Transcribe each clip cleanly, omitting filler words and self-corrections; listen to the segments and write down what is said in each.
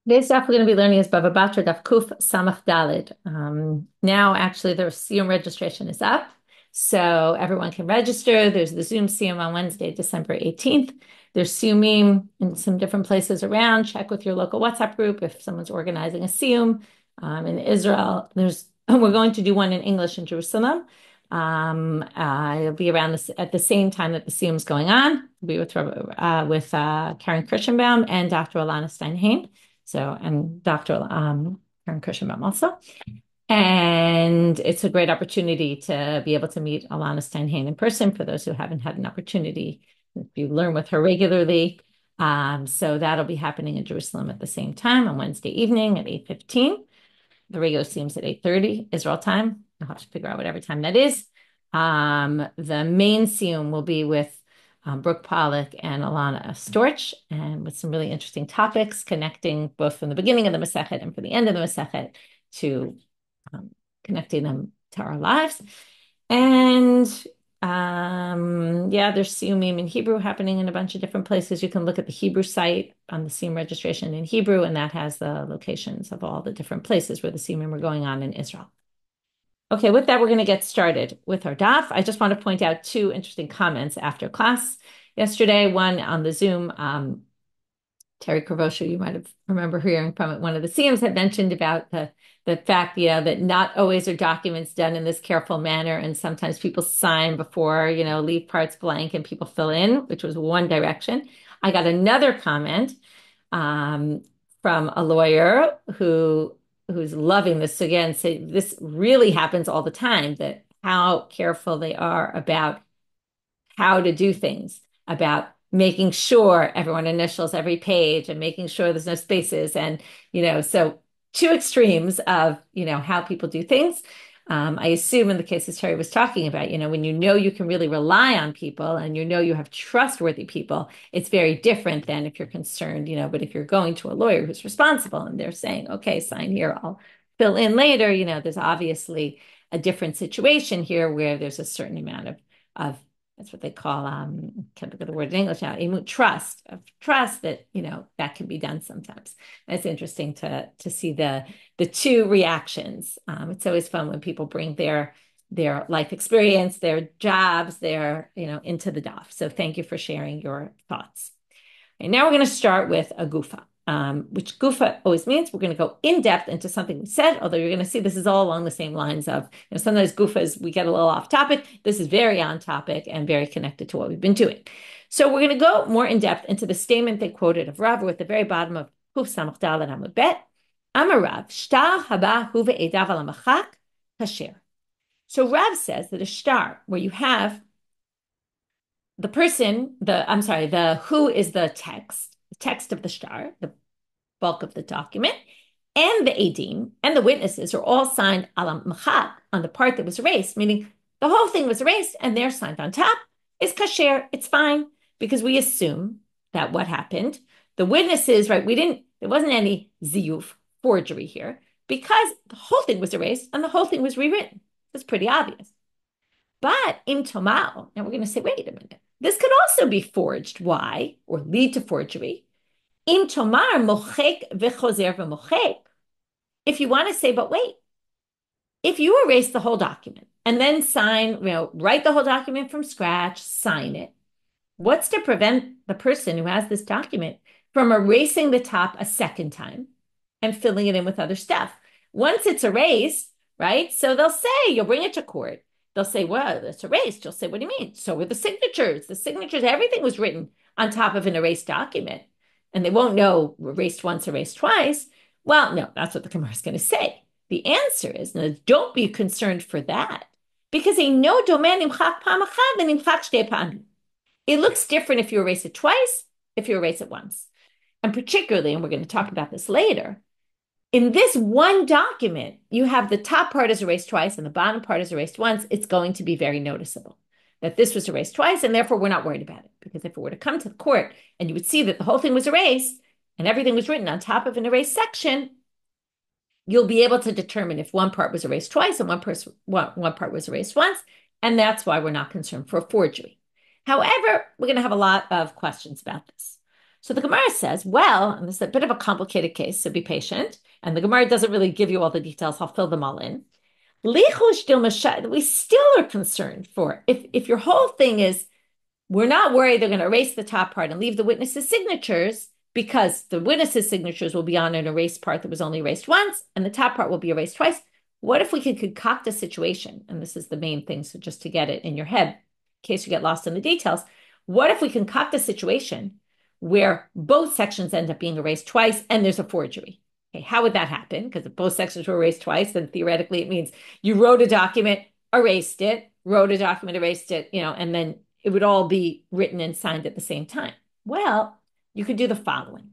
Today's daf we're going to be learning is Bava Batra daf Kuf Samach Dalid. Now, actually, the Shiur registration is up, so everyone can register. There's the Zoom Siyum on Wednesday, December 18th. There's Siyumim in some different places around. Check with your local WhatsApp group if someone's organizing a Siyum. In Israel, we're going to do one in English in Jerusalem. It'll be around this at the same time that the Siyum's going on. We'll be with Karen Kirschenbaum and Dr. Alana Steinhain. So, and Dr. Karen Kirschenbaum also. And it's a great opportunity to be able to meet Alana Steinhain in person for those who haven't had an opportunity. If you learn with her regularly. So that'll be happening in Jerusalem at the same time on Wednesday evening at 8:15. The regular seems at 8:30 Israel time. I'll have to figure out whatever time that is. The main siyum will be with Brooke Pollack and Alana Storch, and with some really interesting topics connecting both from the beginning of the Masechet and from the end of the Masechet to connecting them to our lives. And there's siyumim in Hebrew happening in a bunch of different places. You can look at the Hebrew site on the siyum registration in Hebrew, and that has the locations of all the different places where the siyumim are going on in Israel. Okay, with that, we're going to get started with our daf. I just want to point out two interesting comments after class yesterday. One on the Zoom, Terry Kravosha, you might have remember hearing from it. One of the CMs had mentioned about the fact, that not always are documents done in this careful manner, and sometimes people sign before, leave parts blank and people fill in, which was one direction. I got another comment from a lawyer who's loving this again, say this really happens all the time, that how careful they are about how to do things, about making sure everyone initials every page and making sure there's no spaces. And, so two extremes of, how people do things. I assume in the cases Terry was talking about, when you can really rely on people and you have trustworthy people, it's very different than if you're concerned, but if you're going to a lawyer who's responsible and they're saying, okay, sign here, I'll fill in later, there's obviously a different situation here where there's a certain amount of that's what they call, can't think of the word in English now, trust that, that can be done sometimes. It's interesting to see the two reactions. It's always fun when people bring their life experience, their jobs, into the daf. So thank you for sharing your thoughts. And now we're going to start with a gufa. Which gufa always means we're going to go in depth into something we said, although you're going to see this is all along the same lines of, sometimes gufas, we get a little off topic. This is very on topic and very connected to what we've been doing. So we're going to go more in depth into the statement they quoted of Rav. We're at the very bottom of Kuf Samach Daled Amud Bet. Amar Rav, shtar haba hu ve'edav al hamachak kasher. So Rav says that a shtar, where you have the who is the text of the shtar, the bulk of the document, and the edim and the witnesses are all signed ala machak, on the part that was erased, meaning the whole thing was erased and they're signed on top, is kasher. It's fine, because we assume that what happened, the witnesses, right, there wasn't any ziyuf, forgery here, because the whole thing was erased and the whole thing was rewritten. It's pretty obvious. But im tomao, now we're going to say, wait a minute, this could also be forged. Why? Or lead to forgery. Im tomar mochek v'chozer v'mochek. If you want to say, but wait, if you erase the whole document and then sign, write the whole document from scratch, sign it, what's to prevent the person who has this document from erasing the top a second time and filling it in with other stuff? Once it's erased, right? So they'll say, you'll bring it to court. They'll say, well, it's erased. You'll say, what do you mean? So were the signatures. The signatures, everything was written on top of an erased document. And they won't know erased once, erased twice. Well, no, that's what the Gemara is going to say. The answer is, no, don't be concerned for that. Because a no domain imchak pam achad and imchak shtei pamim. It looks different if you erase it twice, if you erase it once. And particularly, and we're going to talk about this later, in this one document, you have the top part is erased twice and the bottom part is erased once. It's going to be very noticeable that this was erased twice, and therefore we're not worried about it. Because if it were to come to the court and you would see that the whole thing was erased and everything was written on top of an erased section, you'll be able to determine if one part was erased twice and one part was erased once, and that's why we're not concerned for forgery. However, we're going to have a lot of questions about this. So the Gemara says, well, and this is a bit of a complicated case, so be patient. And the Gemara doesn't really give you all the details. I'll fill them all in. We still are concerned for if your whole thing is we're not worried they're going to erase the top part and leave the witnesses' signatures because the witnesses' signatures will be on an erased part that was only erased once and the top part will be erased twice. What if we could concoct a situation? And this is the main thing, so just to get it in your head, in case you get lost in the details, what if we concoct a situation where both sections end up being erased twice and there's a forgery? Okay, how would that happen? Because if both sections were erased twice, then theoretically it means you wrote a document, erased it, wrote a document, erased it, and then it would all be written and signed at the same time. Well, you could do the following.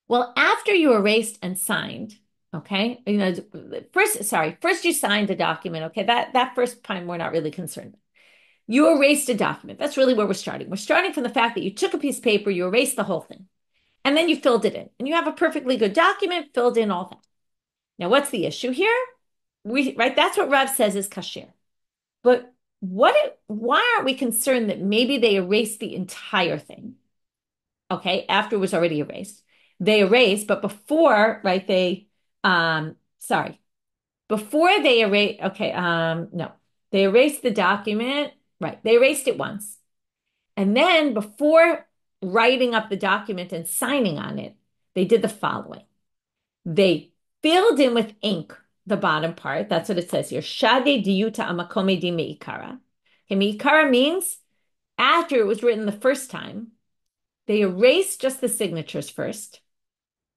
Well, after you erased and signed, okay, first you signed the document, okay, that first time we're not really concerned. You erased a document. That's really where we're starting. We're starting from the fact that you took a piece of paper, you erased the whole thing, and then you filled it in. And you have a perfectly good document, filled in all that. Now, what's the issue here? That's what Rav says is kasher. But why aren't we concerned that maybe they erased the entire thing? Okay, after it was already erased. They erased, but before, before they erased, no. They erased the document. Right. They erased it once. And then before writing up the document and signing on it, they did the following. They filled in with ink the bottom part. That's what it says here. Shade diyuta amakome di meikara. Okay, meikara means after it was written the first time, they erased just the signatures first,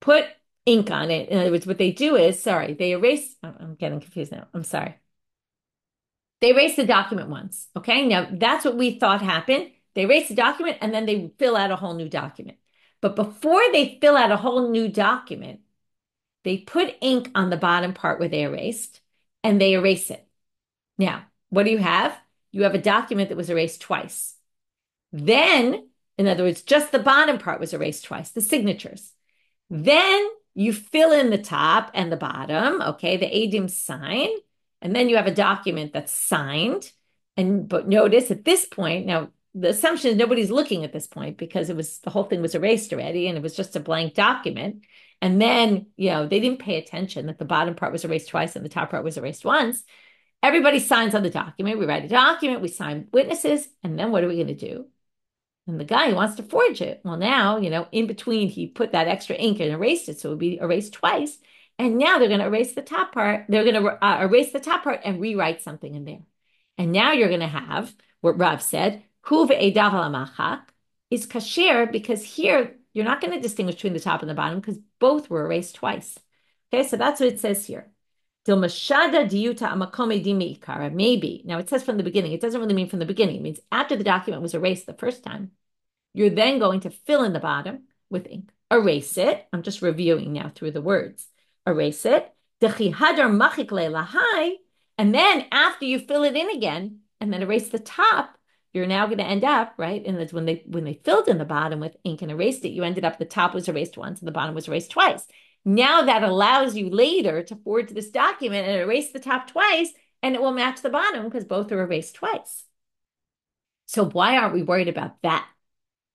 put ink on it. In other words, what they do is, they erase. I'm getting confused now. I'm sorry. They erase the document once, okay? Now, that's what we thought happened. They erase the document, and then they fill out a whole new document. But before they fill out a whole new document, they put ink on the bottom part where they erased, and they erase it. Now, what do you have? You have a document that was erased twice. Then, in other words, just the bottom part was erased twice, the signatures. Then you fill in the top and the bottom, okay? The Adim sign. And then you have a document that's signed. But notice at this point, now the assumption is nobody's looking at this point because the whole thing was erased already and it was just a blank document. And then, they didn't pay attention that the bottom part was erased twice and the top part was erased once. Everybody signs on the document. We write a document, we sign witnesses, and then what are we going to do? And the guy who wants to forge it, well, now, in between, he put that extra ink and erased it, so it would be erased twice. And now they're going to erase the top part. They're going to erase the top part and rewrite something in there. And now you're going to have what Rav said, hu ve'edav al is kasher, because here you're not going to distinguish between the top and the bottom because both were erased twice. Okay, so that's what it says here. Maybe. Now it says from the beginning. It doesn't really mean from the beginning. It means after the document was erased the first time, you're then going to fill in the bottom with ink. Erase it. I'm just reviewing now through the words. Erase it. And then after you fill it in again and then erase the top, you're now going to end up, right? And that's when they filled in the bottom with ink and erased it, you ended up the top was erased once and the bottom was erased twice. Now that allows you later to forward to this document and erase the top twice, and it will match the bottom because both are erased twice. So why aren't we worried about that?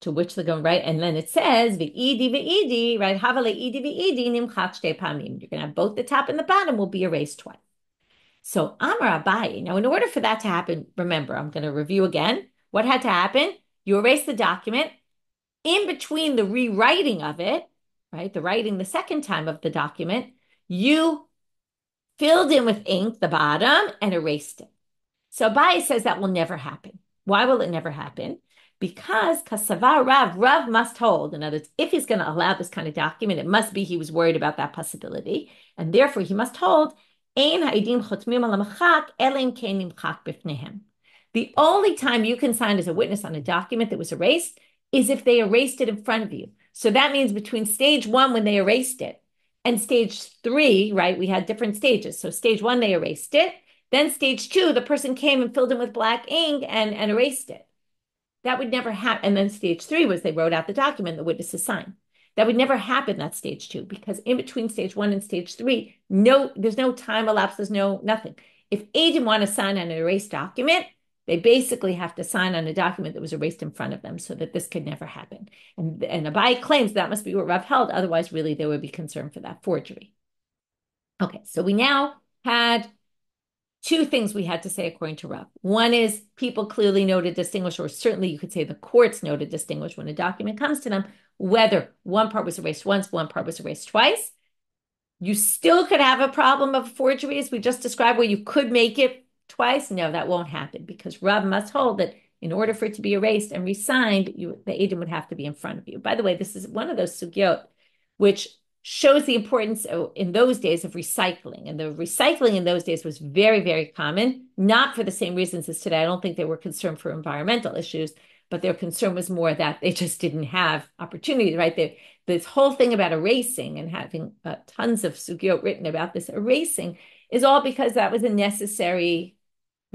To which they're going, right? And then it says, ve'idi, right? Havale idi ve'idi nimchak shtei pamim. You're going to have both the top and the bottom will be erased twice. So Amar Abaye. Now, in order for that to happen, remember, I'm going to review again. What had to happen? You erase the document. In between the rewriting of it, right? The writing the second time of the document, you filled in with ink the bottom and erased it. So Abaye says that will never happen. Why will it never happen? Because Kasavar Rav must hold. In other words, if he's going to allow this kind of document, it must be he was worried about that possibility. And therefore, he must hold. The only time you can sign as a witness on a document that was erased is if they erased it in front of you. So that means between stage 1, when they erased it, and stage 3, right, we had different stages. So stage 1, they erased it. Then stage 2, the person came and filled in with black ink and erased it. That would never happen. And then stage 3 was they wrote out the document, the witnesses signed. That would never happen at stage 2 because in between stage 1 and stage 3, there's no time elapsed, there's no nothing. if Adim want to sign on an erased document, they basically have to sign on a document that was erased in front of them so that this could never happen. And Abaye claims that must be what Rav held. Otherwise, really, there would be concern for that forgery. Okay, so we now had two things we had to say according to Rav. One is people clearly know to distinguish, or certainly you could say the courts know to distinguish when a document comes to them, whether one part was erased once, one part was erased twice. You still could have a problem of forgery, as we just described, where you could make it twice. No, that won't happen because Rav must hold that in order for it to be erased and re-signed, the Adim would have to be in front of you. By the way, this is one of those sugyot which shows the importance in those days of recycling. And the recycling in those days was very, very common, not for the same reasons as today. I don't think they were concerned for environmental issues, but their concern was more that they just didn't have opportunity, right? This whole thing about erasing and having tons of sugyot written about this erasing is all because that was it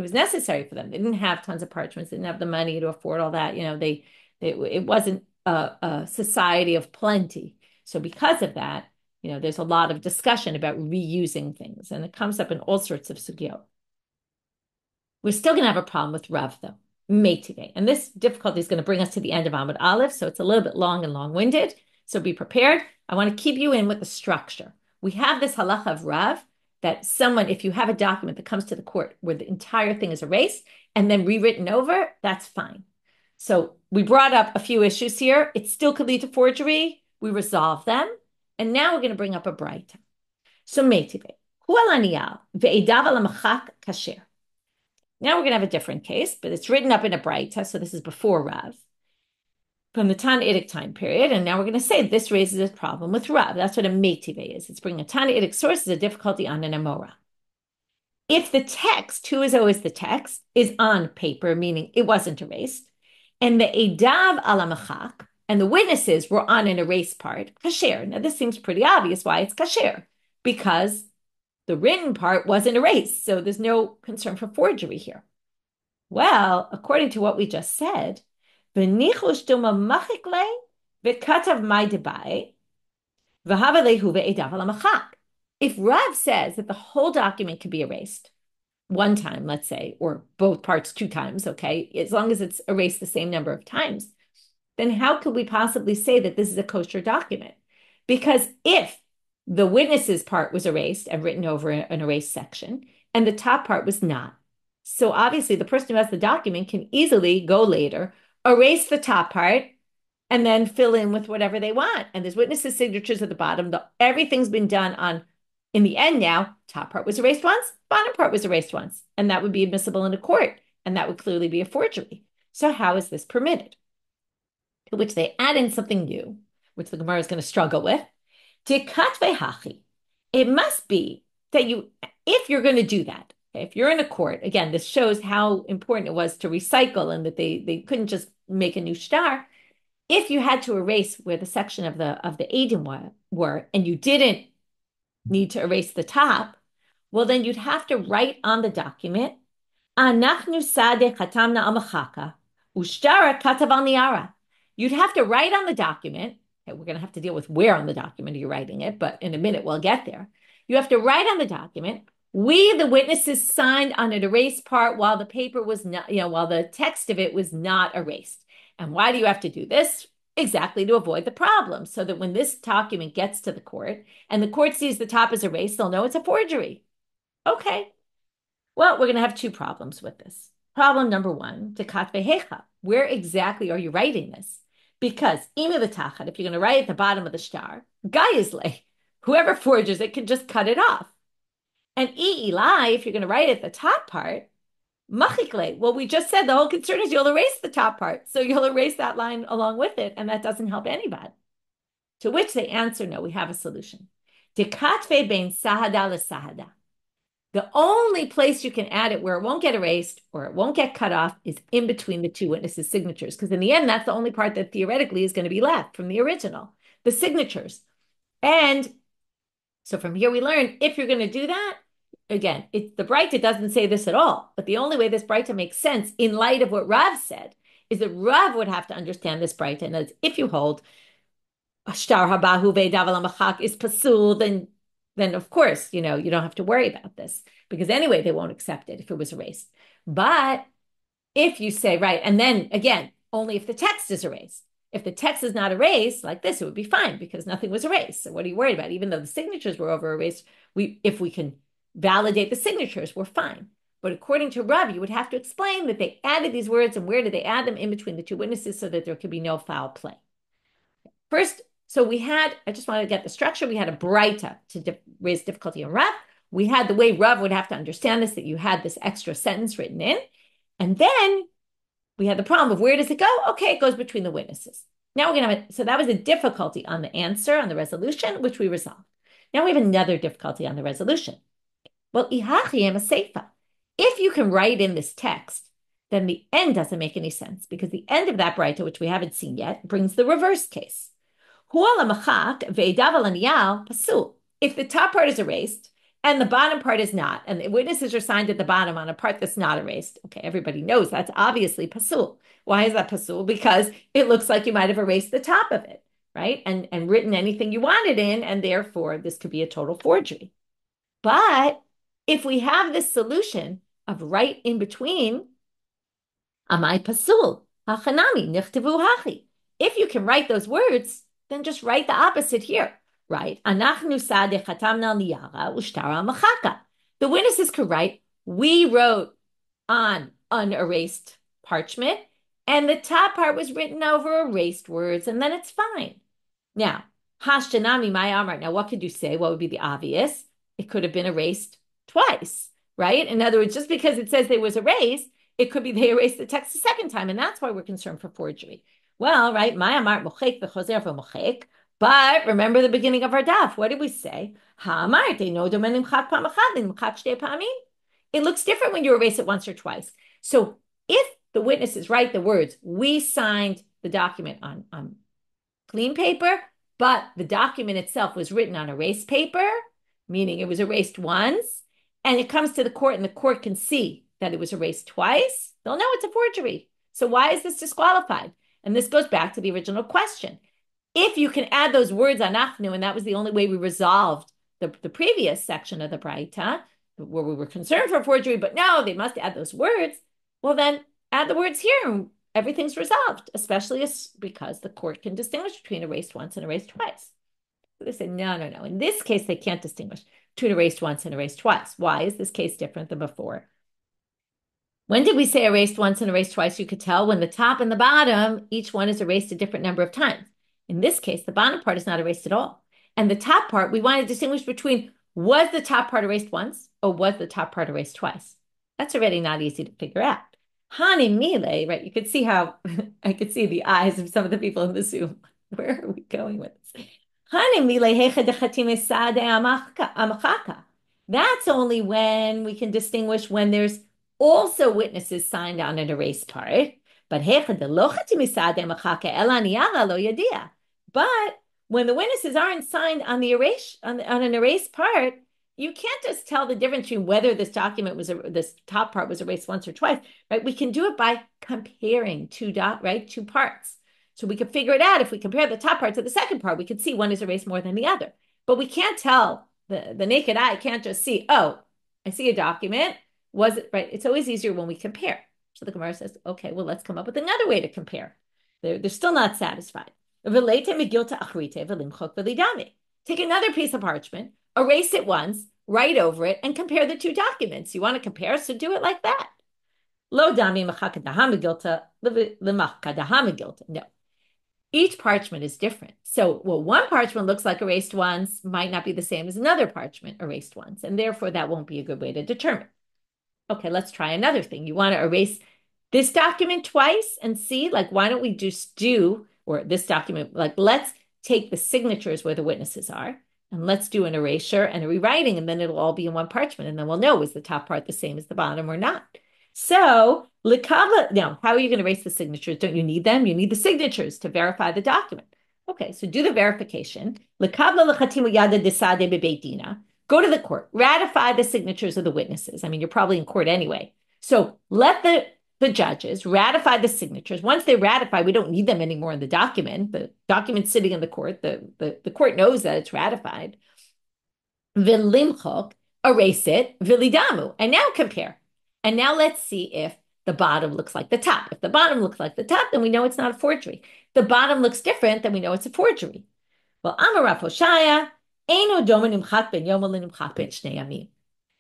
was necessary for them. They didn't have tons of parchments, didn't have the money to afford all that. It wasn't a society of plenty. So because of that, there's a lot of discussion about reusing things, and it comes up in all sorts of sugyot. We're still going to have a problem with Rav, though, metive. And this difficulty is going to bring us to the end of Amud Aleph, so it's a little bit long and long-winded. So be prepared. I want to keep you in with the structure. We have this halacha of Rav that if you have a document that comes to the court where the entire thing is erased and then rewritten over, that's fine. So we brought up a few issues here. It still could lead to forgery. We resolve them. And now we're going to bring up a braita. So metive. Now we're going to have a different case, but it's written up in a braita. So this is before Rav, from the Tannaitic time period. And now we're going to say this raises a problem with Rav. That's what a metive is. It's bringing a Tannaitic source as a difficulty on an amora. If the text, who is always the text, is on paper, meaning it wasn't erased, and the edav ala mechak, and the witnesses were on an erased part, kasher. Now this seems pretty obvious why it's kasher, because the written part wasn't erased, so there's no concern for forgery here. Well, according to what we just said, if Rav says that the whole document can be erased one time, let's say, or both parts two times, okay, as long as it's erased the same number of times, then how could we possibly say that this is a kosher document? Because if the witness's part was erased and written over an erased section, and the top part was not, so obviously the person who has the document can easily go later, erase the top part, and then fill in with whatever they want. And there's witnesses' signatures at the bottom. Everything's been done in the end now, top part was erased once, bottom part was erased once, and that would be admissible in a court, and that would clearly be a forgery. So how is this permitted? To which they add in something new, which the Gemara is going to struggle with. It must be that if you're going to do that, okay, if you're in a court, again, this shows how important it was to recycle and that they couldn't just make a new shtar. If you had to erase where the section of the Adim were, and you didn't need to erase the top, well, then you'd have to write on the document, Anachnu sadeh chatamna amachaka, ushtara katav al niara. You'd have to write on the document. Okay, we're going to have to deal with where on the document you're writing it, but in a minute we'll get there. You have to write on the document, we, the witnesses, signed on an erased part while the paper was not, while the text of it was not erased. And why do you have to do this? Exactly to avoid the problem, so that when this document gets to the court and the court sees the top is erased, they'll know it's a forgery. Okay. Well, we're going to have two problems with this. Problem number one, dekat vehecha. Where exactly are you writing this? Because imi l'tachat, if you're going to write at the bottom of the shtar, gayizle, whoever forges it can just cut it off. And ilai, if you're going to write at the top part, machikle. Well, we just said the whole concern is you'll erase the top part, so you'll erase that line along with it, and that doesn't help anybody. To which they answer, no, we have a solution. Dekatve bein sahada l'sahada. The only place you can add it where it won't get erased or it won't get cut off is in between the two witnesses' signatures. Because in the end, that's the only part that theoretically is going to be left from the original, the signatures. And so from here we learn, if you're going to do that, again, the braita doesn't say this at all. But the only way this braita makes sense in light of what Rav said is that Rav would have to understand this braita. And that if you hold, Ashtar habahu ve'dav al machak is pasul, then of course, you don't have to worry about this. because anyway, they won't accept it if it was erased. But if you say, right, and then again, only if the text is erased. If the text is not erased like this, it would be fine because nothing was erased. So what are you worried about? Even though the signatures were over erased, if we can validate the signatures, we're fine. But according to Rav, you would have to explain that they added these words and where did they add them in between the two witnesses so that there could be no foul play. First, so I just wanted to get the structure. We had a braita to raise difficulty in Rav. We had the way Rav would have to understand this, that you had this extra sentence written in. And then we had the problem of where does it go? Okay, it goes between the witnesses. Now we're going to have so that was a difficulty on the answer, on the resolution, which we resolved. Now we have another difficulty on the resolution. Well, ihachiyem a seifa. If you can write in this text, then the end doesn't make any sense because the end of that braita, which we haven't seen yet, brings the reverse case. If the top part is erased and the bottom part is not, and the witnesses are signed at the bottom on a part that's not erased, okay, everybody knows that's obviously pasul. Why is that pasul? Because it looks like you might have erased the top of it, right? And written anything you wanted in, and therefore this could be a total forgery. But if we have this solution of right in between, amai pasul, haNami, nichtavu hachi. If you can write those words, then just write the opposite here, right? Anachnu sadeh chatamna niyara ushtara machaka. The witnesses could write, we wrote on unerased parchment, and the top part was written over erased words, and then it's fine. Now, hashtanami my amar. Now, what could you say? What would be the obvious? It could have been erased twice, right? In other words, just because it says they was erased, it could be they erased the text a second time, and that's why we're concerned for forgery. Well, right, Ma'amar mochek v'chozer v'mochek. But remember the beginning of our daf. What did we say? It looks different when you erase it once or twice. So if the witnesses write the words, we signed the document on clean paper, but the document itself was written on erased paper, meaning it was erased once, and it comes to the court and the court can see that it was erased twice, they'll know it's a forgery. So why is this disqualified? And this goes back to the original question. If you can add those words anachnu, and that was the only way we resolved the previous section of the braita, where we were concerned for forgery, but no, they must add those words. Well, then add the words here, and everything's resolved, especially because the court can distinguish between erased once and erased twice. So they say, no. In this case, they can't distinguish between erased once and erased twice. Why is this case different than before? When did we say erased once and erased twice? You could tell when the top and the bottom, each one is erased a different number of times. In this case, the bottom part is not erased at all. And the top part, we want to distinguish between was the top part erased once or was the top part erased twice? That's already not easy to figure out. haNami, right? You could see how I could see the eyes of some of the people in the Zoom. Where are we going with this? That's only when we can distinguish when there's also witnesses signed on an erased part. But when the witnesses aren't signed on the on an erased part, you can't just tell the difference between whether this document was this top part was erased once or twice, right? We can do it by comparing two parts. So we can figure it out. If we compare the top part to the second part, we can see one is erased more than the other. But we can't tell, the naked eye can't just see, oh, I see a document. Was it right? It's always easier when we compare. So the Gemara says, okay, well, let's come up with another way to compare. They're still not satisfied. Take another piece of parchment, erase it once, write over it, and compare the two documents. You want to compare, so do it like that. No. Each parchment is different. So, one parchment looks like erased once, might not be the same as another parchment erased once, and therefore that won't be a good way to determine. Okay, let's try another thing. You want to erase this document twice and see, why don't we just or this document, let's take the signatures where the witnesses are, and let's do an erasure and a rewriting, and then it'll all be in one parchment, and then we'll know, is the top part the same as the bottom or not? So, now, how are you going to erase the signatures? Don't you need them? You need the signatures to verify the document. Okay, so do the verification. Go to the court, ratify the signatures of the witnesses. I mean, you're probably in court anyway. So let the judges ratify the signatures. Once they ratify, we don't need them anymore in the document. The document's sitting in the court. The court knows that it's ratified. V'limchok, erase it, vilidamu, and now compare. And now let's see if the bottom looks like the top. If the bottom looks like the top, then we know it's not a forgery. If the bottom looks different, then we know it's a forgery. Well, Amar Hoshaya, Eino Doma Nimchak Ben Yoma Nimchak Ben Shnei Yamim.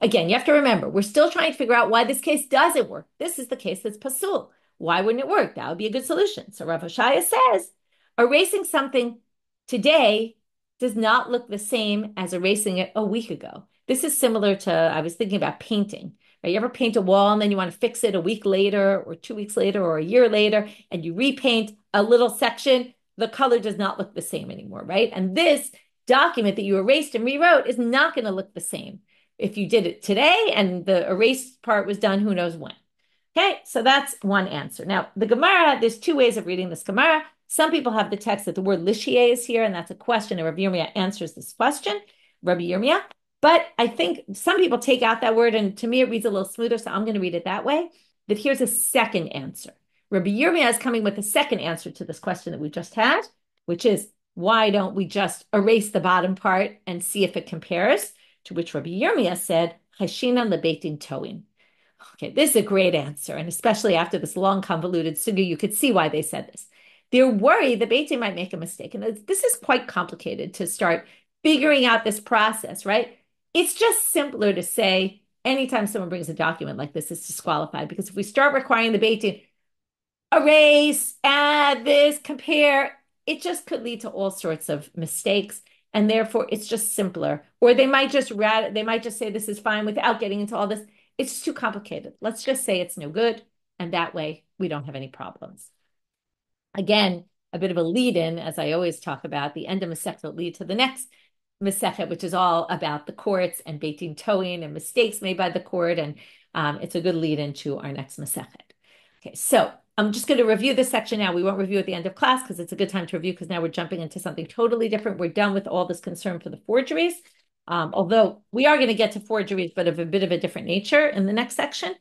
Again, you have to remember, we're still trying to figure out why this case doesn't work. This is the case that's pasul. Why wouldn't it work? That would be a good solution. So Rav Hoshaya says, erasing something today does not look the same as erasing it a week ago. This is similar to, I was thinking about painting. Right? You ever paint a wall and then you want to fix it a week later or 2 weeks later or a year later, and you repaint a little section, the color does not look the same anymore, right? And this document that you erased and rewrote is not going to look the same if you did it today and the erased part was done who knows when. Okay, so that's one answer. Now, the Gemara, there's two ways of reading this Gemara. Some people have the text that the word lishie is here, and that's a question, and Rabbi Yirmiyah answers this question, Rabbi Yirmiyah. But I think some people take out that word, and to me it reads a little smoother, so I'm going to read it that way, that here's a second answer. Rabbi Yirmiyah is coming with the second answer to this question that we just had, which is, why don't we just erase the bottom part and see if it compares? To which Rabbi Yirmiyah said, Chashina lebeitin toin. Okay, this is a great answer, and especially after this long, convoluted sugya, you could see why they said this. They're worried the beitin might make a mistake, and this is quite complicated to start figuring out this process, right? It's just simpler to say anytime someone brings a document like this, it's disqualified, because if we start requiring the beitin, erase, add this, compare, it just could lead to all sorts of mistakes. And therefore, it's just simpler. Or they might just say this is fine without getting into all this. It's too complicated. Let's just say it's no good. And that way, we don't have any problems. Again, a bit of a lead-in, as I always talk about, the end of Masechet will lead to the next Masechet, which is all about the courts and beitin toin and mistakes made by the court. And it's a good lead-in to our next Masechet. Okay, so I'm just going to review this section now. We won't review at the end of class because it's a good time to review, because now we're jumping into something totally different. We're done with all this concern for the forgeries, although we are going to get to forgeries, but of a bit of a different nature in the next section.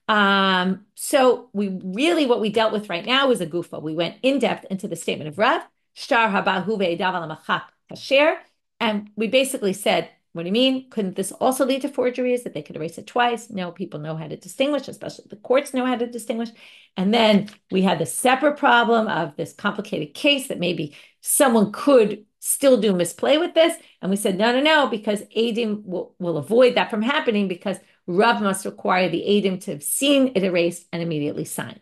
So what we dealt with right now is a gufa. We went in depth into the statement of Rav, shtar habahu ve'edav al machak kasher, and we basically said, what do you mean? Couldn't this also lead to forgeries, that they could erase it twice? No, people know how to distinguish, especially the courts know how to distinguish. And then we had the separate problem of this complicated case that maybe someone could still do misplay with this. And we said, no, because Adim will avoid that from happening, because Rav must require the Adim to have seen it erased and immediately sign.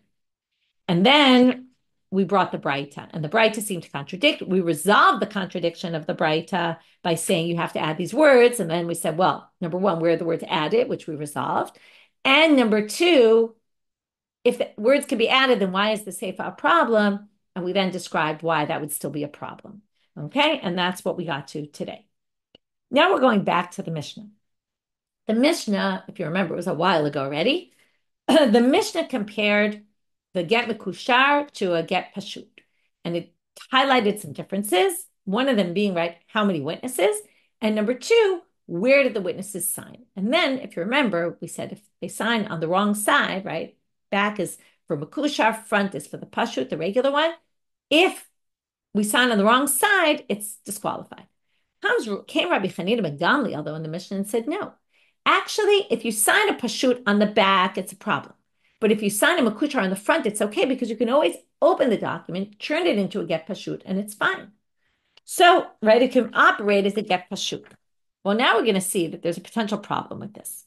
And then we brought the braita, and the braita seemed to contradict. We resolved the contradiction of the braita by saying you have to add these words. And then we said, well, number one, where are the words added, which we resolved. And number two, if the words can be added, then why is the seifa a problem? And we then described why that would still be a problem. Okay, and that's what we got to today. Now we're going back to the Mishnah. The Mishnah, if you remember, it was a while ago already. The Mishnah compared the get mekushar to a get pashut. And it highlighted some differences. One of them being, right, how many witnesses? And number two, where did the witnesses sign? And then, if you remember, we said if they sign on the wrong side, right, back is for mekushar, front is for the pashut, the regular one. If we sign on the wrong side, it's disqualified. Came Rabbi Chanina ben Gamliel, though, in the Mishna and said, no. Actually, if you sign a pashut on the back, it's a problem. But if you sign a mekushar on the front, it's okay, because you can always open the document, turn it into a get pashut, and it's fine. So, right, it can operate as a get pashut. Well, now we're going to see that there's a potential problem with this.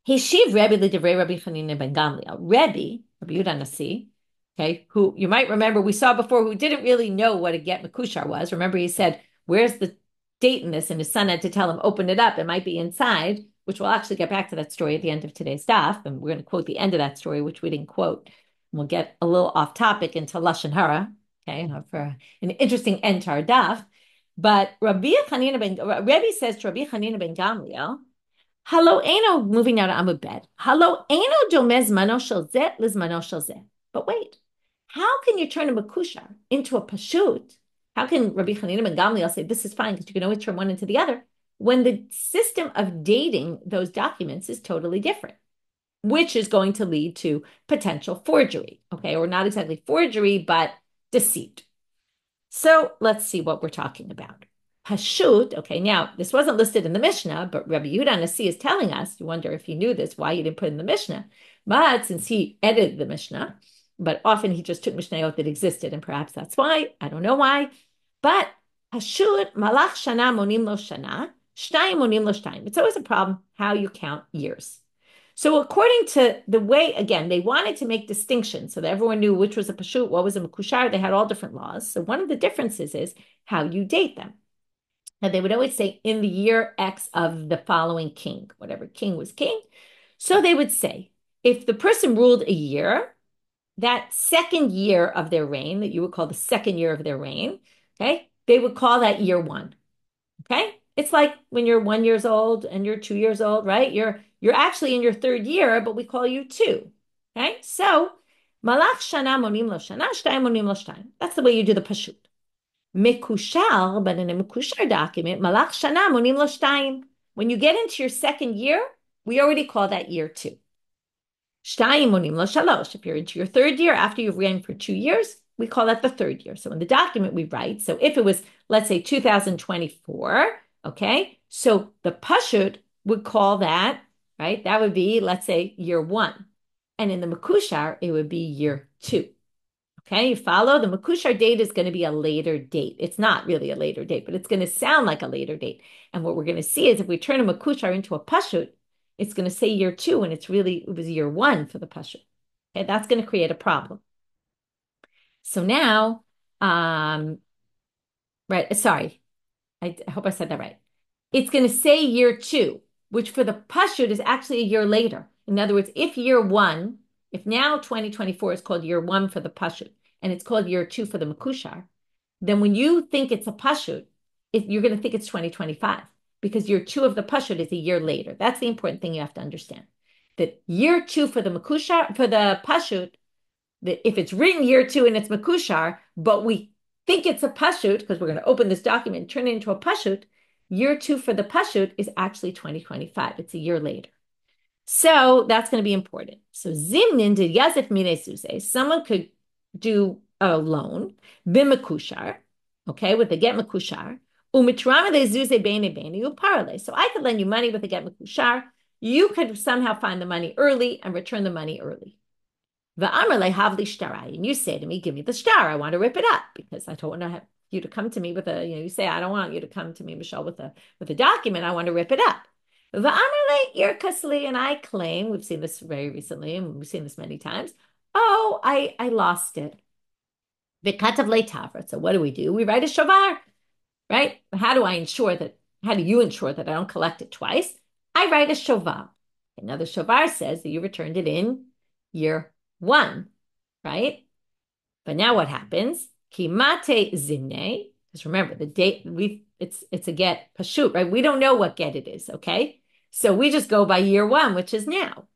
Hishiv Rebbe l'divrei Rabbi Chanina ben Gamliel. Rabbi Yehuda haNasi, okay, who you might remember we saw before, who didn't really know what a get mekushar was. Remember, he said, where's the date in this? And his son had to tell him, open it up, it might be inside, which we'll actually get back to that story at the end of today's daf. And we're going to quote the end of that story, which we didn't quote. We'll get a little off topic into Lashon Hara, okay, for an interesting end to our daf. But Rabbi says to Rabbi Chanina ben Gamliel, Halo eno, moving now to Amud Bet. Halo eno domez mano shel zeh lizmano shel zeh. But wait, how can you turn a mekushar into a pashut? How can Rabbi Chanina ben Gamliel say this is fine because you can always turn one into the other, when the system of dating those documents is totally different, which is going to lead to potential forgery, okay? Or not exactly forgery, but deceit. So let's see what we're talking about. Pashut, okay, now this wasn't listed in the Mishnah, but Rabbi Yehuda haNasi is telling us, you wonder if he knew this, why he didn't put it in the Mishnah. But since he edited the Mishnah, but often he just took Mishnayot that existed, and perhaps that's why, I don't know why. But Pashut, Malach Shana Monim Lo Shana, Shtayim Monim Lo Shtayim. It's always a problem how you count years. So according to the way, again, they wanted to make distinctions so that everyone knew which was a Pashut, what was a mekushar. They had all different laws. So one of the differences is how you date them. And they would always say in the year X of the following king, whatever king was king. So they would say, if the person ruled a year, that second year of their reign, that you would call the second year of their reign, okay, they would call that year one. Okay? It's like when you're 1 year old and you're 2 years old, right? You're actually in your third year, but we call you two. Okay? So Malach Shana Monim Lo Shana, Shtayim Monim Lo Shtayim. That's the way you do the Pashut. Mekushar, but in a mekushar document, Malach Shana Monim Lo Shtayim. When you get into your second year, we already call that year two. Shtayim Monim Lo Shalosh. If you're into your third year after you've reigned for 2 years, we call that the third year. So in the document we write, so if it was, let's say 2024, okay, so the Pashut would call that, right? That would be, let's say, year one. And in the mekushar, it would be year two. Okay, you follow? The mekushar date is going to be a later date. It's not really a later date, but it's going to sound like a later date. And what we're going to see is if we turn a mekushar into a pashut, it's going to say year two, and it was year one for the pashut. Okay, that's going to create a problem. So now, right, sorry, I hope I said that right. It's going to say year two, which for the pashut is actually a year later. In other words, if now 2024 is called year one for the pashut, and it's called year two for the mekushar, then when you think it's a pashut, you're going to think it's 2025 because year two of the pashut is a year later. That's the important thing you have to understand. That year two for the mekushar, for the pashut, that if it's written year two and it's mekushar, but we think it's a pashut because we're going to open this document and turn it into a pashut, year two for the pashut is actually 2025. It's a year later. So that's going to be important. So Zimnin did Yazif Mine Suze. Someone could do a loan, bimekushar, okay, with the get mekushar. Umitrama de Zuze Bene Bene Uparale. So I could lend you money with the get mekushar. You could somehow find the money early and return the money early. Va'amrle havli shtarai. And you say to me, give me the shtar. I want to rip it up because I don't want to have you to come to me with you say, I don't want you to come to me, Michelle, with a document. I want to rip it up. Va'amrle irkasli, and I claim, we've seen this very recently, and we've seen this many times. Oh, I lost it. Vikatav leitavra. So what do? We write a shavar, right? How do you ensure that I don't collect it twice? I write a shavar. Now the shavar says that you returned it in year one, right? But now what happens? Kimate zimne, because remember the date it's a get pashut, right? We don't know what get it is, okay? So we just go by year one, which is now.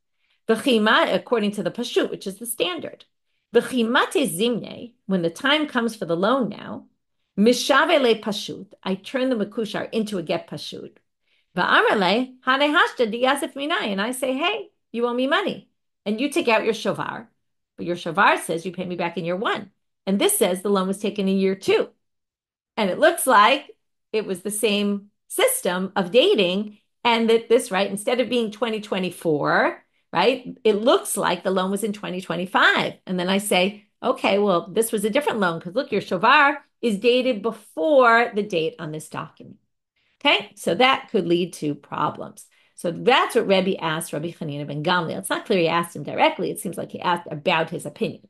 V'chima, according to the pashut, which is the standard. V'chimate zimne, when the time comes for the loan now, mishave le pashut, I turn the mekushar into a get pashut. Va'amrle hanehashta diyasif minai, and I say, hey, you owe me money. And you take out your shavar, but your shavar says you pay me back in year one. And this says the loan was taken in year two. And it looks like it was the same system of dating, and that this, right, instead of being 2024, right, it looks like the loan was in 2025. And then I say, okay, well, this was a different loan because look, your shavar is dated before the date on this document. Okay, so that could lead to problems. So that's what Rebbe asked Rabbi Chanina ben Gamliel. It's not clear he asked him directly. It seems like he asked about his opinion.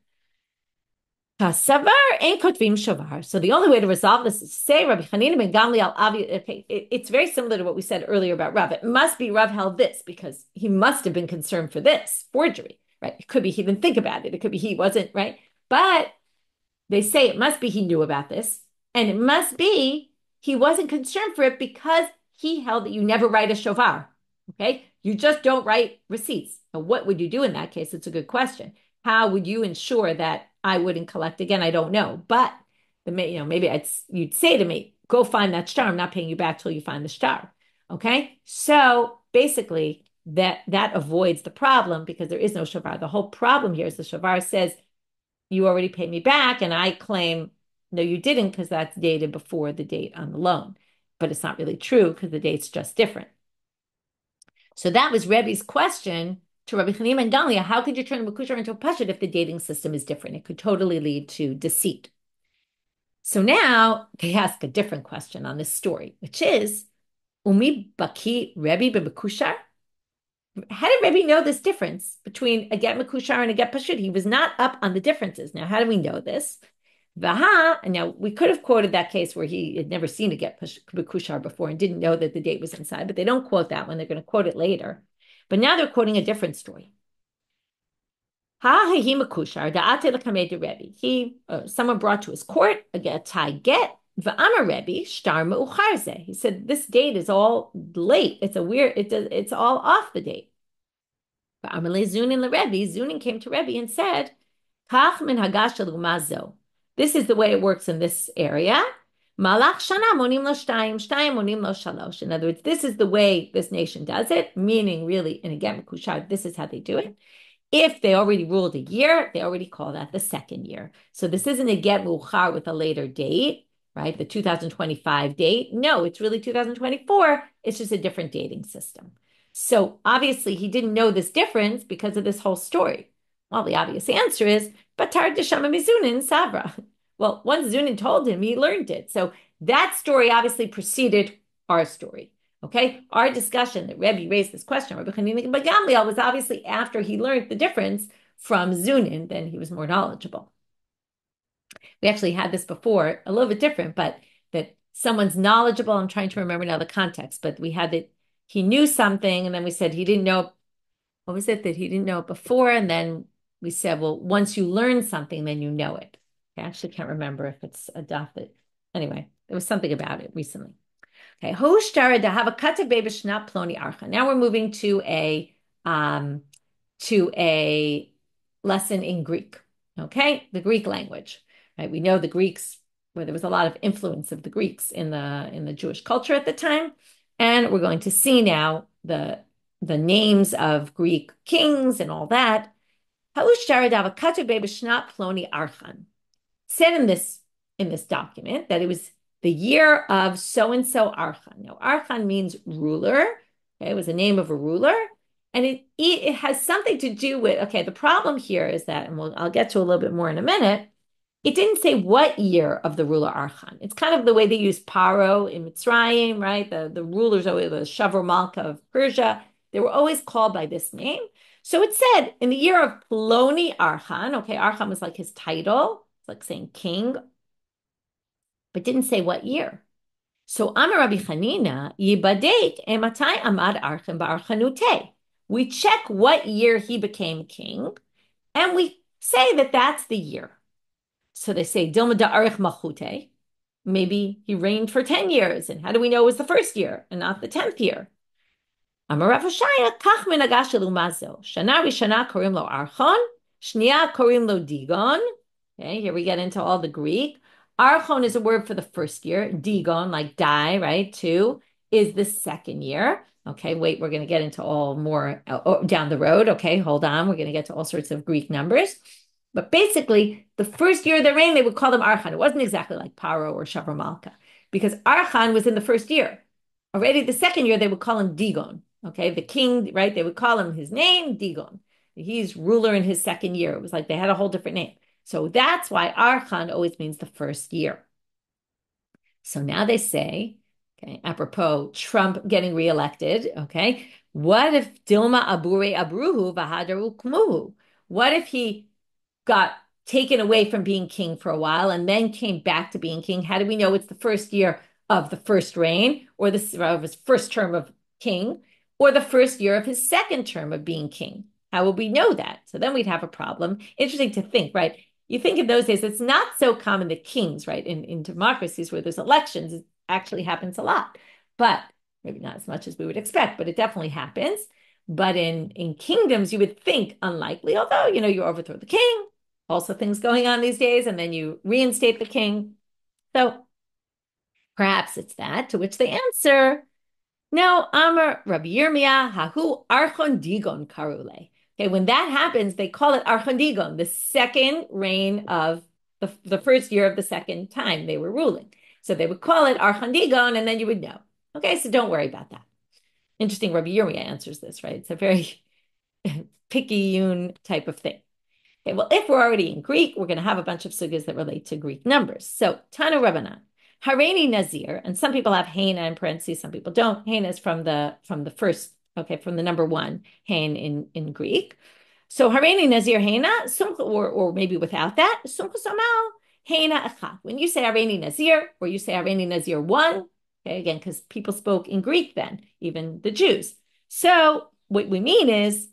Savar ain't kotvim shavar. So the only way to resolve this is to say Rabbi Chanina ben Gamliel. Okay, it's very similar to what we said earlier about Rav. It must be Rav held this because he must have been concerned for this forgery, right? It could be he didn't think about it. It could be he wasn't, right? But they say it must be he knew about this, and it must be he wasn't concerned for it because he held that you never write a shavar. Okay, you just don't write receipts. Now, what would you do in that case? It's a good question. How would you ensure that I wouldn't collect again? I don't know, but maybe you'd say to me, go find that star. I'm not paying you back till you find the star. Okay, so basically that avoids the problem because there is no shavar. The whole problem here is the shavar says you already paid me back, and I claim no, you didn't because that's dated before the date on the loan. but it's not really true because the date's just different. So that was Rebbe's question to Rabbi Chanina and Gamliel. How could you turn a mekushar into a pashut if the dating system is different? It could totally lead to deceit. So now they ask a different question on this story, which is, Umi baki Rebbe b'mekushar? How did Rebbe know this difference between a get mekushar and a get pashut? He was not up on the differences. Now, how do we know this? Vaha, and now we could have quoted that case where he had never seen a get mekushar before and didn't know that the date was inside, but they don't quote that one. They're going to quote it later. But now they're quoting a different story. Ha he mekushar da'ate l'kamei Rebbe. Someone brought to his court a get v'amar Rebbe shtar me'uchar zeh. He said this date is all late. It's all off the date. V'amar le Zunin l'Rebbe. Zunin came to Rebbe and said, Kach min hagash mazo. This is the way it works in this area. Malach shana monim lo shtayim, shtayim monim lo shalosh. In other words, this is the way this nation does it, meaning really in a get mekushar, this is how they do it. If they already ruled a year, they already call that the second year. So this isn't a get meuchar with a later date, right? The 2025 date. No, it's really 2024. It's just a different dating system. So obviously he didn't know this difference because of this whole story. Well, the obvious answer is, Batar deshama mizunin sabra. Well, once Zunin told him, he learned it. So that story obviously preceded our story. Okay, our discussion that Rebbe raised this question, Rabbi Chanina and Gamliel, was obviously after he learned the difference from Zunin, then he was more knowledgeable. We actually had this before, a little bit different, but that someone's knowledgeable. I'm trying to remember now the context, but we had that he knew something, and then we said he didn't know. What was it that he didn't know it before? And then we said, well, once you learn something, then you know it. I actually can't remember if it's adopted. Anyway, there was something about it recently. Okay, now we're moving to a lesson in Greek. Okay, the Greek language. Right, we know the Greeks, where there was a lot of influence of the Greeks in the Jewish culture at the time, and we're going to see now the names of Greek kings and all that. Said in this document that it was the year of so-and-so Archan. Now, Archan means ruler. Okay, it was the name of a ruler. And it has something to do with, okay, the problem here is that, and I'll get to a little bit more in a minute, it didn't say what year of the ruler Archan. It's kind of the way they use Paro in Mitzrayim, right? The rulers, the Shavar Malka of Persia, they were always called by this name. So it said in the year of Ploni Archan, okay, Archan was like his title. It's like saying king, but didn't say what year. So Amar Rabbi Chanina, Yibadek ematai amad Archan ba'archanute. We check what year he became king, and we say that that's the year. So they say Dilma da'arich machute. Maybe he reigned for 10 years, and how do we know it was the first year and not the 10th year? Amar Rav Hoshaya, kach min hagash mazo. Shana rishana korim lo Archon, shniya korim lo Digon. Okay, here we get into all the Greek. Archon is a word for the first year. Digon, like die, right? 2 is the second year. Okay, wait, we're going to get into all more down the road. Okay, hold on. We're going to get to all sorts of Greek numbers. But basically, the first year of their reign, they would call them Archan. It wasn't exactly like Paro or Shavar Malka, because Archan was in the first year. Already the second year, they would call him Digon. Okay, the king, right? They would call him his name, Digon. He's ruler in his second year. It was like they had a whole different name. So that's why Archan always means the first year. So now they say, okay, apropos Trump getting reelected, okay, what if Dilma Abure Abruhu Vahadaru Kmuhu? What if he got taken away from being king for a while and then came back to being king? How do we know it's the first year of the first reign, or of his first term of king, or the first year of his second term of being king? How would we know that? So then we'd have a problem. Interesting to think, right? You think in those days, it's not so common that kings, right, in democracies where there's elections, it actually happens a lot. But maybe not as much as we would expect, but it definitely happens. But in kingdoms, you would think unlikely, although, you overthrow the king, also things going on these days, and then you reinstate the king. So perhaps it's that, to which they answer, no, Amar Rabbi Yirmiyah, Hahu Archon Digon Karule. Okay, when that happens, they call it Archon Digon, the second reign of the first year of the second time they were ruling. So they would call it Archan Digon, and then you would know. Okay, so don't worry about that. Interesting, Rabbi Yehuda answers this, right? It's a very picayune type of thing. Okay, well, if we're already in Greek, we're going to have a bunch of sugyas that relate to Greek numbers. So, Tanu Rabbanan, Hareini Nazir, and some people have Haina in parentheses, some people don't. Haina is from the first, okay, from the number one, Hain in Greek. So, Hareini Nazir Haina, or maybe without that, Sumcha Samal, Haina Echad. When you say Hareini Nazir, or you say Hareini Nazir one, okay, again, because people spoke in Greek then, even the Jews. So, what we mean is,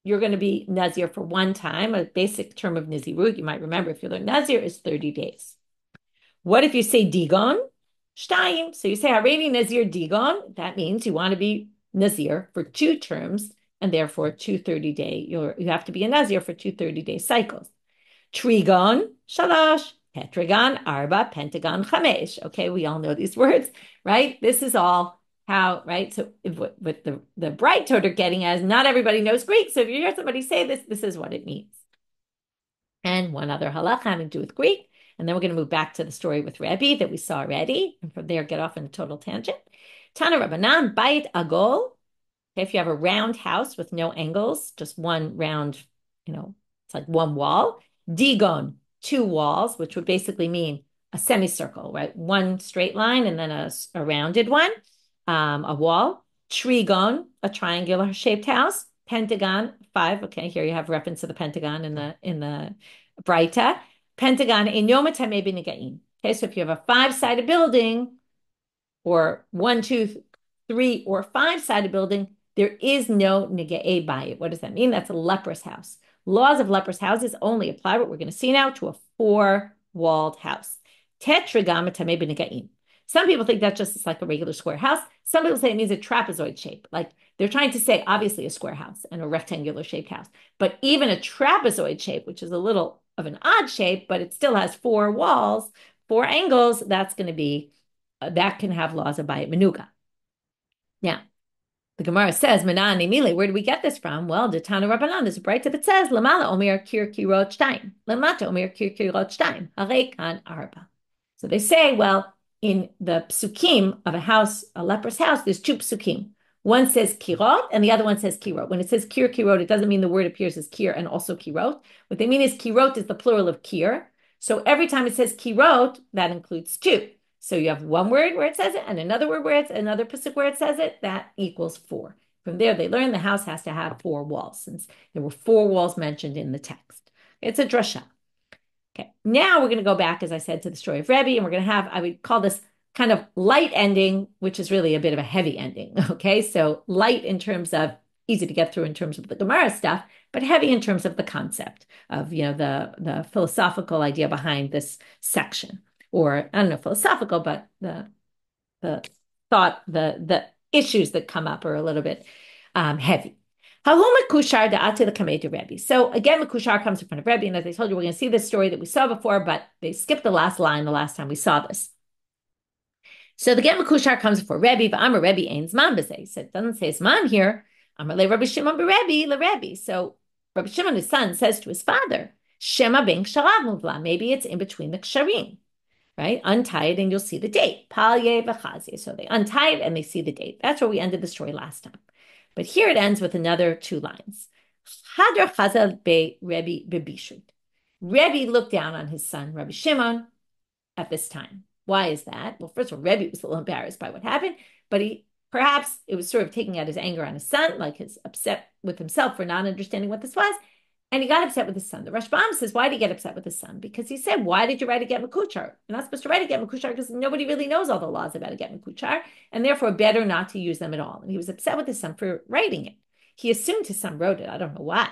you're going to be Nazir for one time. A basic term of Nazirut, you might remember if you learn Nazir, is 30 days. What if you say Digon? Shtayim. So you say Hareini Nazir Digon. That means you want to be Nazir for 2 terms, and therefore 2 30-day. You have to be a Nazir for 2 30-day cycles. Trigon, Shalosh. Tetragon, Arba, Pentagon, Chamesh. Okay, we all know these words, right? This is all how, right? So what the braita are getting as not everybody knows Greek. So if you hear somebody say this, this is what it means. And one other halacha having to do with Greek. And then we're going to move back to the story with Rabbi that we saw already. And from there, get off on a total tangent. Tana Rabbanan, Bayit Agol. Okay, if you have a round house with no angles, just one round, it's like one wall. Digon, 2 walls, which would basically mean a semicircle, right? One straight line and then a rounded one. A wall, trigon, a triangular shaped house, pentagon, 5. Okay, here you have reference to the pentagon in the braita. Pentagon, okay, so if you have a 5-sided building, or 1, 2, 3, or 5-sided building, there is no nega'e by it. What does that mean? That's a leprous house. Laws of leprous houses only apply, what we're going to see now, to a 4-walled house. Tetragama tamei b'nega'im. Some people think that's just like a regular square house. Some people say it means a trapezoid shape. Like they're trying to say, obviously, a square house and a rectangular shaped house. But even a trapezoid shape, which is a little of an odd shape, but it still has 4 walls, 4 angles, that's going to be, that can have laws of bayit menuga. Now, the Gemara says, Menani Mile, where do we get this from? Well, the Tana Rabbanan, there's a braita that says, Lamala Omer Kir Kirot Shtaim. Lamata Omer Kir Kirot Shtaim. Arekan Arba. So they say, well, in the psukim of a house, a leprous house, there's 2 psukim. One says kirot and the other one says kirot. When it says kir kirot, it doesn't mean the word appears as kir and also kirot. What they mean is kirot is the plural of kir. So every time it says kirot, that includes 2. So you have one word where it says it and another word where it's another pasuk where it says it, that equals 4. From there, they learn the house has to have 4 walls, since there were 4 walls mentioned in the text. It's a drasha. Okay, now we're going to go back, as I said, to the story of Rebbe, and we're going to have, I would call this kind of light ending, which is really a bit of a heavy ending. Okay, so light in terms of easy to get through in terms of the Gemara stuff, but heavy in terms of the concept of, the philosophical idea behind this section. Or I don't know, philosophical, but the thought, the issues that come up are a little bit heavy. mekushar the Rebbe. So again, mekushar comes in front of Rebbe, and as I told you, we're going to see this story that we saw before, but they skipped the last line the last time we saw this. So the get mekushar comes before Rebbe, but I'm a Rebbe ain't zman b'zeh. So it doesn't say zman here. I'm a Rabbi Shimon b'Rebbe l'Rebbe. So Rabbi Shimon, his son, says to his father, Shema ben ksharav muvla. Maybe it's in between the ksharim. Right? Untie it and you'll see the date. Palye v'chazye. So they untie it and they see the date. That's where we ended the story last time. But here it ends with another 2 lines. Hadra chazal be Rebbe bebishut. Rebbe looked down on his son, Rabbi Shimon, at this time. Why is that? Well, first of all, Rebbe was a little embarrassed by what happened, but perhaps it was sort of taking out his anger on his son, like his upset with himself for not understanding what this was. And he got upset with his son. The Rashbam says, why did he get upset with his son? Because he said, why did you write a get mekushar? You're not supposed to write a get mekushar because nobody really knows all the laws about a get mekushar, and therefore better not to use them at all. And he was upset with his son for writing it. He assumed his son wrote it. I don't know why.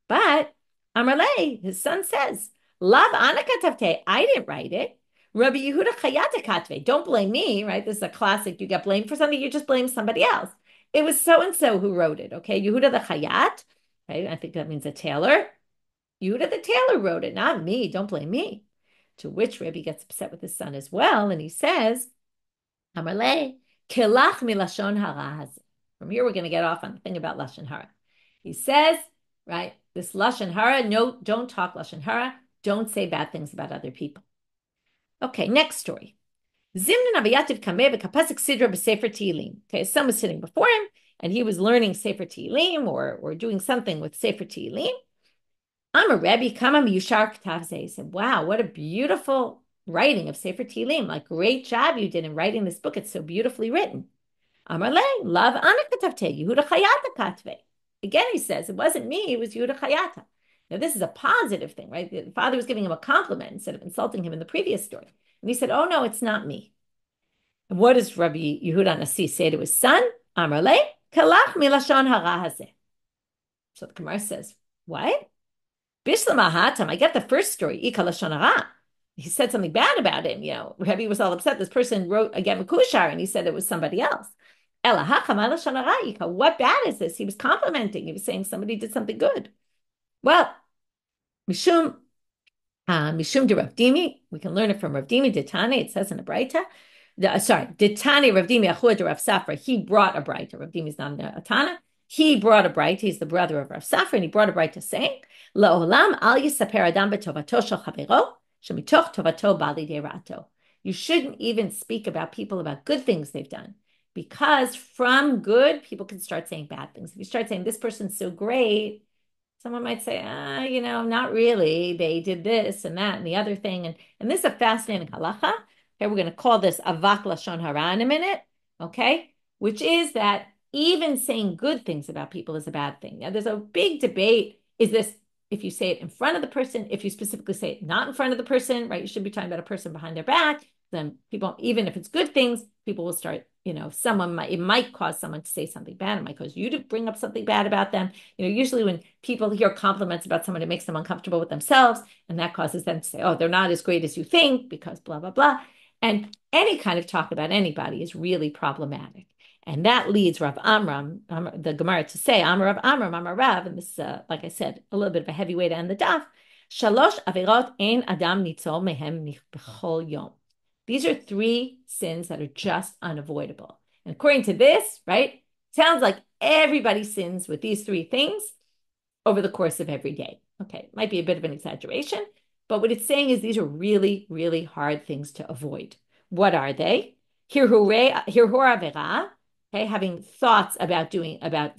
But Amarle, his son says, Lav anakatavte, I didn't write it. Rabbi Yehuda chayata katve, don't blame me, right? This is a classic. You get blamed for something, you just blame somebody else. It was so-and-so who wrote it, okay? Yehuda the chayat, right? I think that means a tailor. Yehuda the tailor wrote it, not me. Don't blame me. To which Rebbe gets upset with his son as well, and he says, Amarle, kelach milashon hara. From here, we're going to get off on the thing about lashon hara. He says, right, this lashon hara, no, don't talk lashon hara. Don't say bad things about other people. Okay, next story. Zimnan Abayativ Kameh v'Kapasik Sidra b'Sefer Tehillim. Okay, someone was sitting before him, and he was learning Sefer Tehillim or doing something with Sefer Tehillim. I'm a Rebbe, Kama Miyushar K'tavzeh. He said, wow, what a beautiful writing of Sefer Tehillim. Like, great job you did in writing this book. It's so beautifully written. Amar le, love ana katavte, Yehuda Chayata katve. Again, he says, it wasn't me, it was Yehuda Chayata. Now, this is a positive thing, right? The father was giving him a compliment instead of insulting him in the previous story. And he said, oh, no, it's not me. And what does Rabbi Yehuda haNasi say to his son? Amar le, kalach milashon hara hazeh. So the Gemara says, what? Bishlam hatam, I get the first story, ika lashon hara. He said something bad about him. Rabbi was all upset. This person wrote again mekushar, and he said it was somebody else. What bad is this? He was complimenting. He was saying somebody did something good. Well, Mishum de Rav Dimi, we can learn it from Rav Dimi, Ditane, it says in the braita. Ditane Rav Dimi Achua de Rav Safra, he brought a braita. Rav Dimi is not a Tana. He brought a braita. He's the brother of Rav Safra, and he brought a braita saying, La'olam al yisaper adam betovato shel chavero, shemitoch tovato bali de rato. You shouldn't even speak about people about good things they've done. Because from good, people can start saying bad things. If you start saying this person's so great, someone might say, not really. They did this and that and the other thing. And this is a fascinating halacha. Okay, we're going to call this avak lashon hara in a minute. Okay, which is that even saying good things about people is a bad thing. Now, there's a big debate. Is this if you say it in front of the person? If you specifically say it not in front of the person, right? You should be talking about a person behind their back. Then people, even if it's good things, people will start, it might cause someone to say something bad. It might cause you to bring up something bad about them. Usually when people hear compliments about someone, it makes them uncomfortable with themselves. And that causes them to say, oh, they're not as great as you think because blah, blah, blah. And any kind of talk about anybody is really problematic. And that leads Rav Amram, the Gemara, to say, Amar Rav Amram, Amar Rav, and this is, like I said, a little bit of a heavy way to end the daf. Shalosh averot ein adam nitzol mehem b'chol yom. These are three sins that are just unavoidable. And according to this, right, sounds like everybody sins with these three things over the course of every day. Okay, it might be a bit of an exaggeration, but what it's saying is these are really, really hard things to avoid. What are they? Hirhur avera, okay, having thoughts about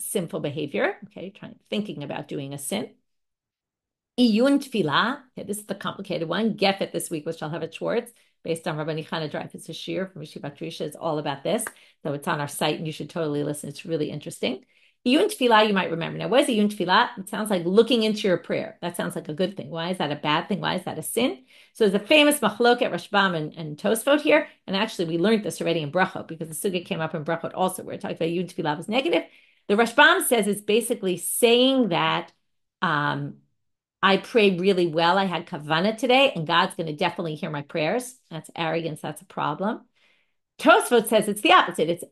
sinful behavior, okay, thinking about doing a sin. Iyun tefillah, okay, this is the complicated one. Gefet this week with Shalhevet Schwartz, based on Rabbi Chanina. It's a shiur from Yeshivat Trisha. It's all about this. So it's on our site, and you should totally listen. It's really interesting. Iyun tefillah, you might remember. Now, what is iyun tefillah? It sounds like looking into your prayer. That sounds like a good thing. Why is that a bad thing? Why is that a sin? So there's a famous machloket Rashbam and Tosfot here. And actually, we learned this already in Brachot, because the sugya came up in Brachot also, where it talked about iyun tefillah was negative. The Rashbam says it's basically saying that I prayed really well. I had kavana today, and God's going to definitely hear my prayers. That's arrogance. That's a problem. Tosfot says it's the opposite.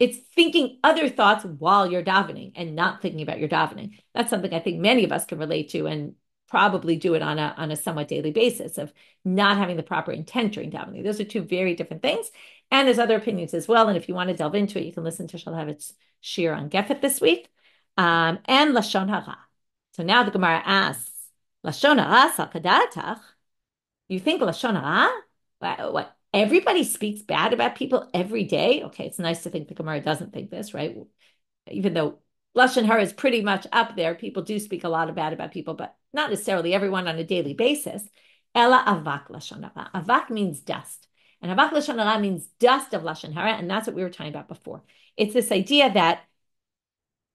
It's thinking other thoughts while you're davening and not thinking about your davening. That's something I think many of us can relate to and probably do it on a somewhat daily basis of not having the proper intent during davening. Those are two very different things. And there's other opinions as well. And if you want to delve into it, you can listen to Shalhevet's shiur on Gefet this week. And Lashon Hara. So now the Gemara asks, Lashon hara salkadatach? You think Lashon hara? What? Everybody speaks bad about people every day? Okay, it's nice to think the Gemara doesn't think this, right? Even though Lashon hara is pretty much up there, people do speak a lot of bad about people, but not necessarily everyone on a daily basis. Ela avak Lashon hara. Avak means dust. And avak Lashon hara means dust of Lashon hara, and that's what we were talking about before. It's this idea that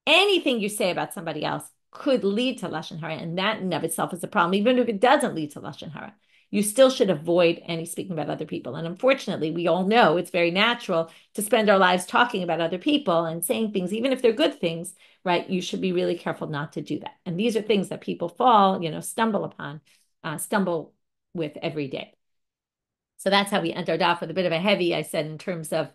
anything you say about somebody else could lead to Lashon hara, and that in of itself is a problem. Even if it doesn't lead to Lashon hara, you still should avoid any speaking about other people. And unfortunately, we all know it's very natural to spend our lives talking about other people and saying things, even if they're good things, right? You should be really careful not to do that. And these are things that people stumble with every day. So that's how we entered off with a bit of a heavy, I said, in terms of,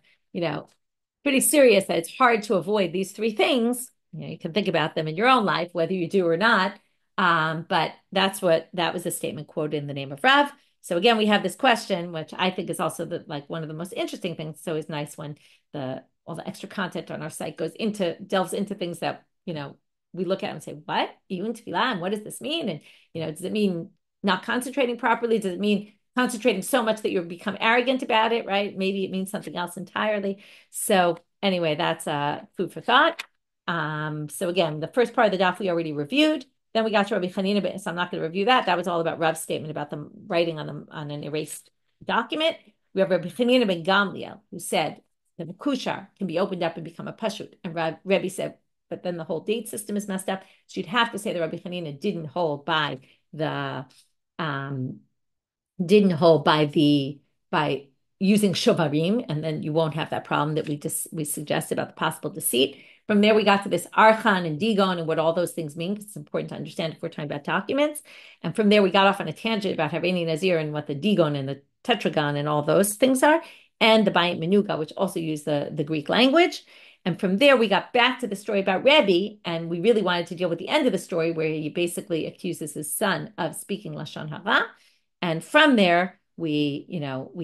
pretty serious, that it's hard to avoid these three things. You can think about them in your own life, whether you do or not. But that was a statement quoted in the name of Rav. So again, we have this question, which I think is also one of the most interesting things. It's always nice when all the extra content on our site delves into things that, we look at and say, what? Iyun tefillah, and what does this mean? And, does it mean not concentrating properly? Does it mean concentrating so much that you become arrogant about it, right? Maybe it means something else entirely. So anyway, that's food for thought. So again, the first part of the daf we already reviewed. Then we got to Rabbi Chanina, so I'm not going to review that. That was all about Rav's statement about them writing on an erased document. We have Rabbi Chanina ben Gamliel, who said the mekushar can be opened up and become a pashut. And Rabbi said, but then the whole date system is messed up. So you'd have to say that Rabbi Chanina didn't hold by the by using shovarim, and then you won't have that problem that we suggested about the possible deceit. From there, we got to this archan and digon and what all those things mean, because it's important to understand if we're talking about documents. And from there, we got off on a tangent about Haveni Nazir and what the digon and the tetragon and all those things are, and the bayit menuga, which also use the Greek language. And from there, we got back to the story about Rebbe, and we really wanted to deal with the end of the story where he basically accuses his son of speaking Lashon Hara. And from there, we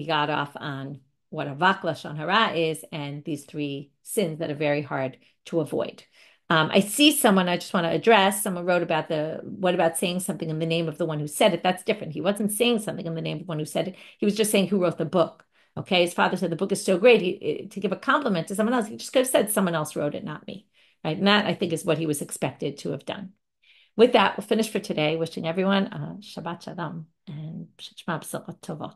got off on what avak Lashon Hara is and these three sins that are very hard to avoid. I see someone I just want to address. Someone wrote about what about saying something in the name of the one who said it? That's different. He wasn't saying something in the name of the one who said it. He was just saying who wrote the book. Okay, his father said the book is so great. To give a compliment to someone else, he just could have said someone else wrote it, not me. Right, and that I think is what he was expected to have done. With that, we'll finish for today. Wishing everyone Shabbat Shalom and Shema B'Silchot Tovot.